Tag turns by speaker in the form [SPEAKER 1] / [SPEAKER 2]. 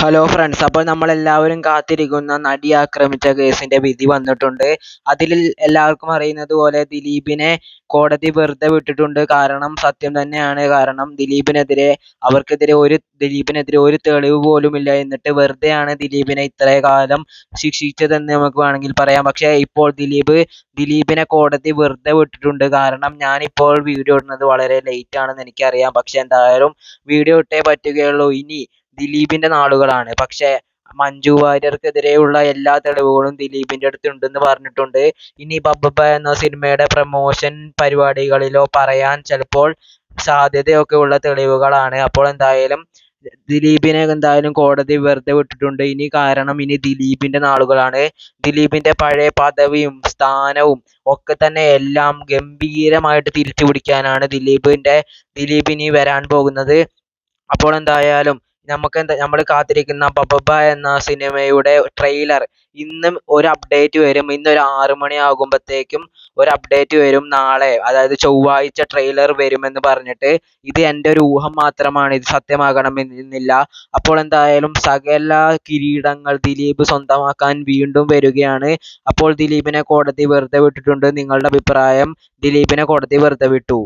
[SPEAKER 1] Hello friends, അപ്പോൾ നമ്മളെല്ലാവരും കാത്തിരിക്കുന്ന നടി ആക്രമിച്ച കേസിന്റെ വിധി വന്നിട്ടുണ്ട്. അതിൽ എല്ലാവർക്കും അറിയുന്നത് പോലെ ദിലീപിനെ കോടതി വെറുതെ വിട്ടിട്ടുണ്ട്. കാരണം സത്യം തന്നെയാണ്. കാരണം ദിലീപിനെതിരെ ഒരു തെളിവ് പോലുമില്ല. എന്നിട്ട് വെറുതെയാണ് ദിലീപിനെ ഇത്രയും കാലം ശിക്ഷിച്ചതെന്ന് നമുക്ക് വേണമെങ്കിൽ പറയാം. പക്ഷേ ഇപ്പോൾ ദിലീപിനെ കോടതി വെറുതെ വിട്ടിട്ടുണ്ട്. കാരണം ഞാനിപ്പോൾ വീഡിയോ ഇടുന്നത് വളരെ ലേറ്റ് ആണെന്ന് എനിക്കറിയാം. പക്ഷെ എന്തായാലും വീഡിയോ ഇട്ടേ പറ്റുകയുള്ളൂ. ഇനി ദിലീപിന്റെ നാളുകളാണ്. പക്ഷേ മഞ്ജു വാര്യർക്കെതിരെയുള്ള എല്ലാ തെളിവുകളും ദിലീപിന്റെ അടുത്ത് ഉണ്ടെന്ന് പറഞ്ഞിട്ടുണ്ട്. ഇനി ബബ്ബ എന്ന സിനിമയുടെ പ്രമോഷൻ പരിപാടികളിലോ പറയാൻ ചിലപ്പോൾ സാധ്യതയൊക്കെ ഉള്ള തെളിവുകളാണ്. അപ്പോൾ എന്തായാലും ദിലീപിനെ കോടതി വെറുതെ വിട്ടിട്ടുണ്ട്. കാരണം ഇനി ദിലീപിന്റെ നാളുകളാണ്. ദിലീപിന്റെ പഴയ പദവിയും സ്ഥാനവും ഒക്കെ തന്നെ എല്ലാം ഗംഭീരമായിട്ട് തിരിച്ചു പിടിക്കാനാണ് ദിലീപിനി വരാൻ പോകുന്നത്. അപ്പോൾ എന്തായാലും നമ്മൾ കാത്തിരിക്കുന്ന ബബ്ബ എന്ന സിനിമയുടെ ട്രെയിലർ ഇന്നും ഒരു അപ്ഡേറ്റ് വരും. ഇന്നൊരു 6 മണി ആകുമ്പോഴത്തേക്കും ഒരു അപ്ഡേറ്റ് വരും. നാളെ, അതായത് ചൊവ്വാഴ്ച ട്രെയിലർ വരുമെന്ന് പറഞ്ഞിട്ട്. ഇത് എൻ്റെ ഒരു ഊഹം മാത്രമാണ്. ഇത് സത്യമാകണമെന്നില്ല. അപ്പോൾ എന്തായാലും സകല കിരീടങ്ങൾ ദിലീപ് സ്വന്തമാക്കാൻ വീണ്ടും വരികയാണ്. അപ്പോൾ ദിലീപിനെ കോടതി വെറുതെ വിട്ടിട്ടുണ്ട്. നിങ്ങളുടെ അഭിപ്രായം? ദിലീപിനെ കോടതി വെറുതെ വിട്ടു.